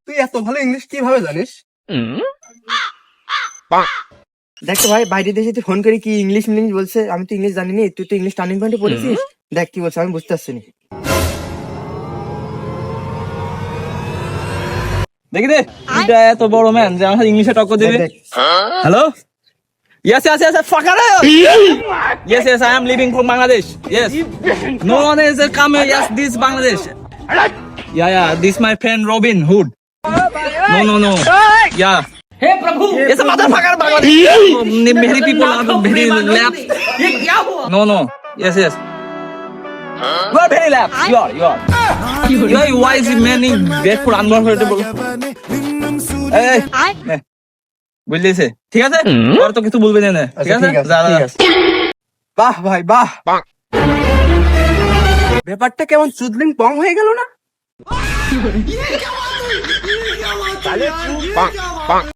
তুই এত ভালো ইংলিশ কিভাবে জানিস? দেখ তো ভাই, বাইরে দেশে তুই ফোন করে কি ইংলিশ মিলিংস বলছে, আমি তো ইংলিশ জানি নি, তুই তো ইংলিশ টার্নিং পয়েন্টে পড়েছিস। দেখ কি বলছে, আমি বুঝতে পারছি না। দেখি দে, এটা এত বড় ম্যান যে আমার ইংলিশে টক্কর দিবে। দেখ, hello, yes yes yes fucker, yes yes I am leaving from Bangladesh, yes, no one is come, yes this Bangladesh, yeah this my friend Robin Hood, no yeah, hey prabhu, yes motherfucker Bangladesh, very people are very lapsed, no yes you are very lapsed, you are why is many bad for uncomfortable, hey বুঝলিছে? ঠিক আছে, আর তো কিছু বলবে না, ঠিক আছে? যা, যা। ঠিক আছে। বাহ ভাই বাহ, ব্যাপারটা কেমন চুদলিং পং হয়ে গেল না?